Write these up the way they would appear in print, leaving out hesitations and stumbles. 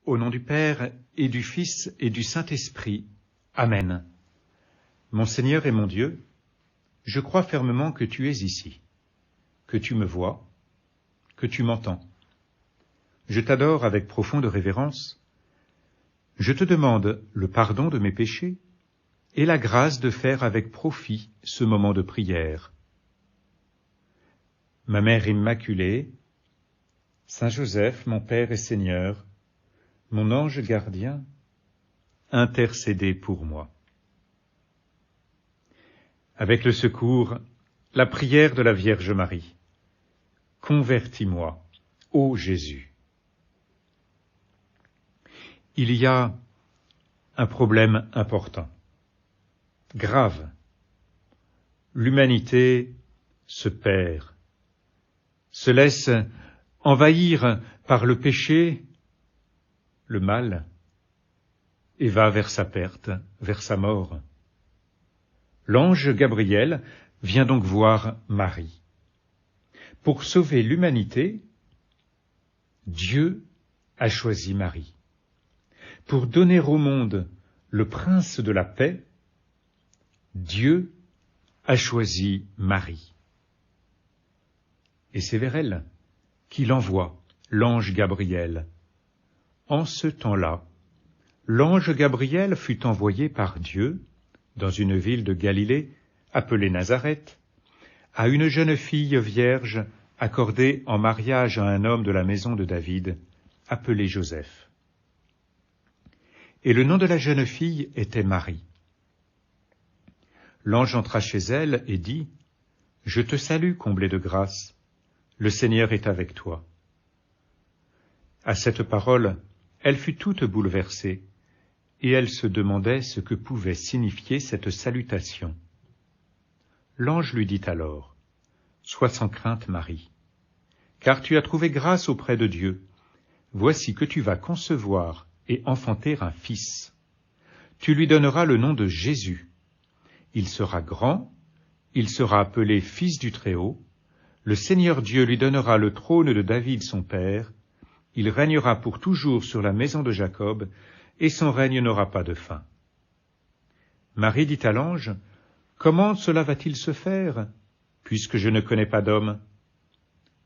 Au nom du Père, et du Fils, et du Saint-Esprit. Amen. Mon Seigneur et mon Dieu, je crois fermement que tu es ici, que tu me vois, que tu m'entends. Je t'adore avec profonde révérence. Je te demande le pardon de mes péchés et la grâce de faire avec profit ce moment de prière. Ma Mère Immaculée, Saint Joseph, mon Père et Seigneur, mon ange gardien, intercédez pour moi. Avec le secours, la prière de la Vierge Marie, convertis-moi, ô Jésus. Il y a un problème important, grave. L'humanité se perd, se laisse envahir par le péché, le mal, et va vers sa perte, vers sa mort. L'ange Gabriel vient donc voir Marie. Pour sauver l'humanité, Dieu a choisi Marie. Pour donner au monde le prince de la paix, Dieu a choisi Marie. Et c'est vers elle qu'il envoie l'ange Gabriel. En ce temps-là, l'ange Gabriel fut envoyé par Dieu dans une ville de Galilée, appelée Nazareth, à une jeune fille vierge accordée en mariage à un homme de la maison de David, appelé Joseph. Et le nom de la jeune fille était Marie. L'ange entra chez elle et dit, « Je te salue, comblée de grâce, le Seigneur est avec toi. » À cette parole, elle fut toute bouleversée, et elle se demandait ce que pouvait signifier cette salutation. L'ange lui dit alors, « Sois sans crainte, Marie, car tu as trouvé grâce auprès de Dieu. Voici que tu vas concevoir et enfanter un fils. Tu lui donneras le nom de Jésus. Il sera grand, il sera appelé Fils du Très-Haut. Le Seigneur Dieu lui donnera le trône de David son père. Il régnera pour toujours sur la maison de Jacob, et son règne n'aura pas de fin. » Marie dit à l'ange, « Comment cela va-t-il se faire, puisque je ne connais pas d'homme ?»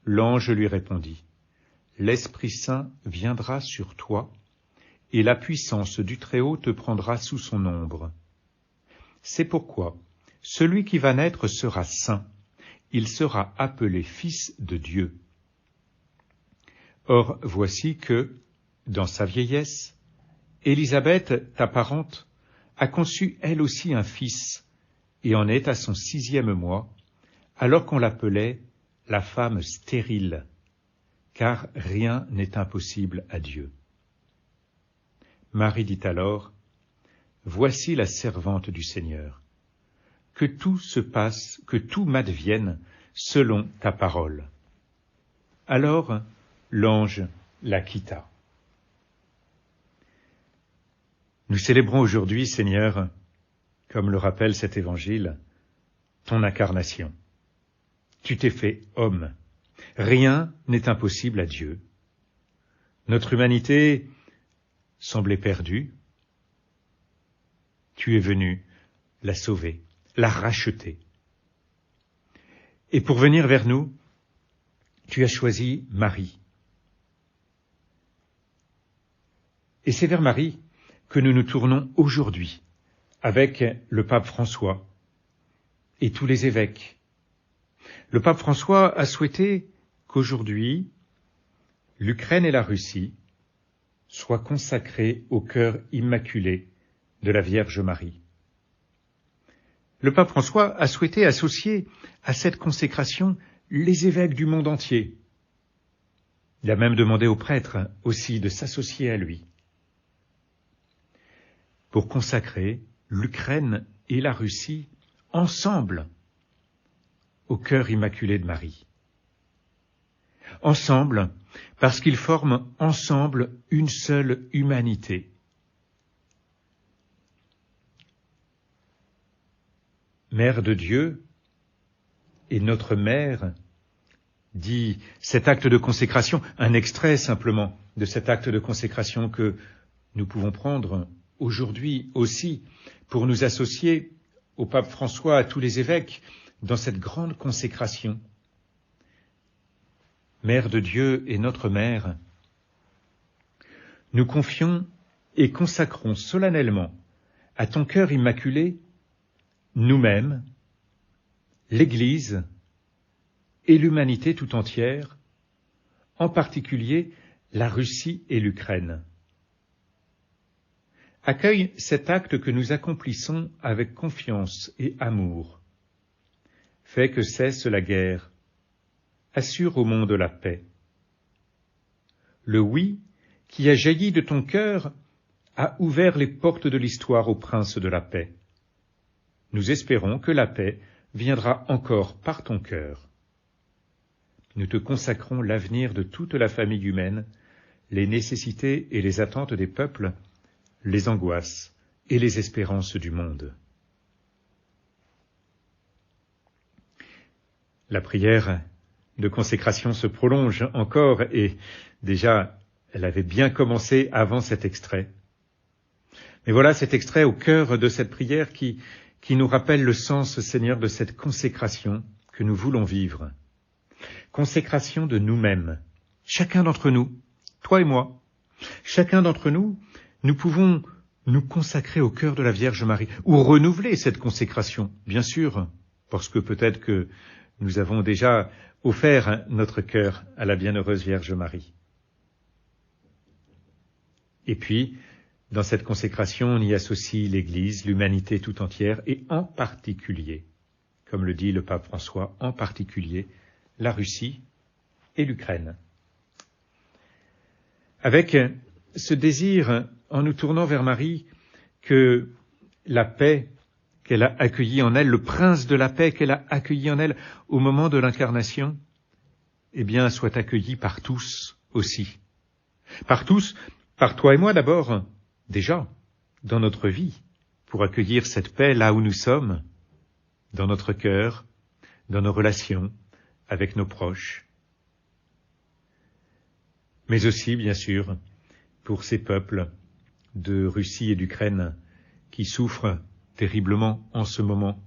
L'ange lui répondit, « L'Esprit Saint viendra sur toi, et la puissance du Très-Haut te prendra sous son ombre. C'est pourquoi celui qui va naître sera saint, il sera appelé Fils de Dieu. Or, voici que, dans sa vieillesse, Élisabeth, ta parente, a conçu elle aussi un fils, et en est à son 6e mois, alors qu'on l'appelait la femme stérile, car rien n'est impossible à Dieu. Marie dit alors, « Voici la servante du Seigneur. Que tout se passe, que tout m'advienne selon ta parole. » Alors l'ange la quitta. Nous célébrons aujourd'hui, Seigneur, comme le rappelle cet évangile, ton incarnation. Tu t'es fait homme. Rien n'est impossible à Dieu. Notre humanité semblait perdue. Tu es venu la sauver, la racheter. Et pour venir vers nous, tu as choisi Marie. Et c'est vers Marie que nous nous tournons aujourd'hui, avec le pape François et tous les évêques. Le pape François a souhaité qu'aujourd'hui, l'Ukraine et la Russie soient consacrées au cœur immaculé de la Vierge Marie. Le pape François a souhaité associer à cette consécration les évêques du monde entier. Il a même demandé aux prêtres aussi de s'associer à lui, pour consacrer l'Ukraine et la Russie ensemble au cœur immaculé de Marie. Ensemble, parce qu'ils forment ensemble une seule humanité. Mère de Dieu et notre Mère, dit cet acte de consécration, un extrait simplement de cet acte de consécration que nous pouvons prendre aujourd'hui aussi pour nous associer au pape François, à tous les évêques, dans cette grande consécration. Mère de Dieu et notre Mère, nous confions et consacrons solennellement à ton cœur immaculé nous-mêmes, l'Église et l'humanité tout entière, en particulier la Russie et l'Ukraine. Accueille cet acte que nous accomplissons avec confiance et amour. Fais que cesse la guerre. Assure au monde la paix. Le oui qui a jailli de ton cœur a ouvert les portes de l'histoire au prince de la paix. Nous espérons que la paix viendra encore par ton cœur. Nous te consacrons l'avenir de toute la famille humaine, les nécessités et les attentes des peuples, les angoisses et les espérances du monde. La prière de consécration se prolonge encore et déjà elle avait bien commencé avant cet extrait. Mais voilà cet extrait au cœur de cette prière qui nous rappelle le sens, Seigneur, de cette consécration que nous voulons vivre. Consécration de nous-mêmes, chacun d'entre nous, toi et moi, chacun d'entre nous, nous pouvons nous consacrer au cœur de la Vierge Marie, ou renouveler cette consécration, bien sûr, parce que peut-être que nous avons déjà offert notre cœur à la bienheureuse Vierge Marie. Et puis, dans cette consécration, on y associe l'Église, l'humanité tout entière, et en particulier, comme le dit le pape François, en particulier, la Russie et l'Ukraine. Avec ce désir, en nous tournant vers Marie, que la paix qu'elle a accueillie en elle, le prince de la paix qu'elle a accueilli en elle au moment de l'incarnation, eh bien, soit accueilli par tous aussi. Par tous, par toi et moi d'abord, déjà, dans notre vie, pour accueillir cette paix là où nous sommes, dans notre cœur, dans nos relations, avec nos proches. Mais aussi, bien sûr, pour ces peuples de Russie et d'Ukraine qui souffrent terriblement en ce moment.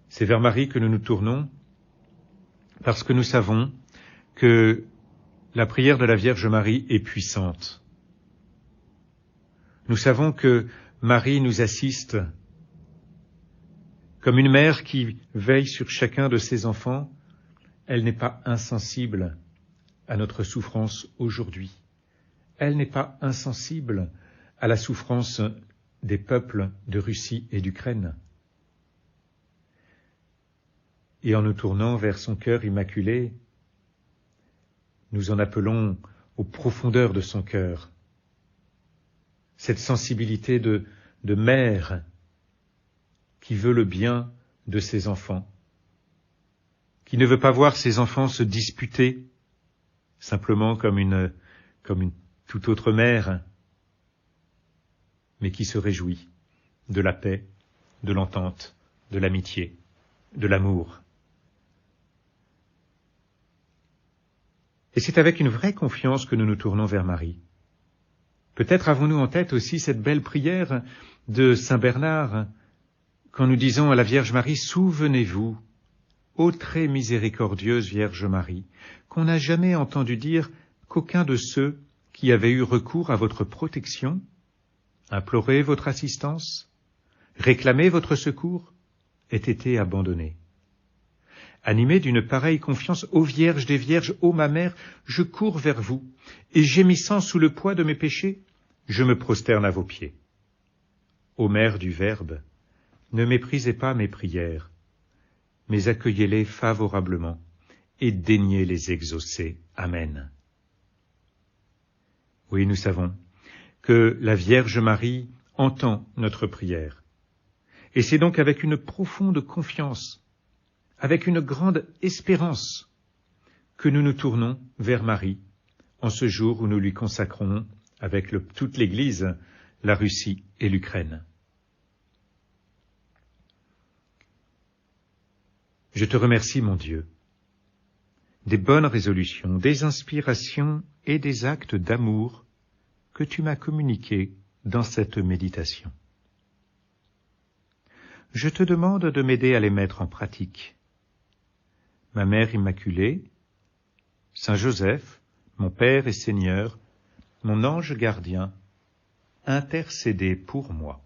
C'est vers Marie que nous nous tournons parce que nous savons que la prière de la Vierge Marie est puissante. Nous savons que Marie nous assiste comme une mère qui veille sur chacun de ses enfants. Elle n'est pas insensible à notre souffrance aujourd'hui. Elle n'est pas insensible à la souffrance des peuples de Russie et d'Ukraine. Et en nous tournant vers son cœur immaculé, nous en appelons aux profondeurs de son cœur, cette sensibilité de mère qui veut le bien de ses enfants, qui ne veut pas voir ses enfants se disputer simplement comme une toute autre mère, mais qui se réjouit de la paix, de l'entente, de l'amitié, de l'amour. Et c'est avec une vraie confiance que nous nous tournons vers Marie. Peut-être avons-nous en tête aussi cette belle prière de Saint Bernard, quand nous disons à la Vierge Marie, « Souvenez-vous, ô très miséricordieuse Vierge Marie, qu'on n'a jamais entendu dire qu'aucun de ceux qui avaient eu recours à votre protection, imploré votre assistance, réclamé votre secours, ait été abandonné. Animé d'une pareille confiance, ô Vierge des Vierges, ô ma mère, je cours vers vous, et gémissant sous le poids de mes péchés, je me prosterne à vos pieds. Ô Mère du Verbe, ne méprisez pas mes prières, mais accueillez-les favorablement, et daignez les exaucer. Amen. » Oui, nous savons que la Vierge Marie entend notre prière. Et c'est donc avec une profonde confiance, avec une grande espérance, que nous nous tournons vers Marie, en ce jour où nous lui consacrons, avec toute l'Église, la Russie et l'Ukraine. Je te remercie, mon Dieu, des bonnes résolutions, des inspirations et des actes d'amour que tu m'as communiqués dans cette méditation. Je te demande de m'aider à les mettre en pratique. Ma Mère Immaculée, Saint Joseph, mon Père et Seigneur, mon ange gardien, intercédez pour moi.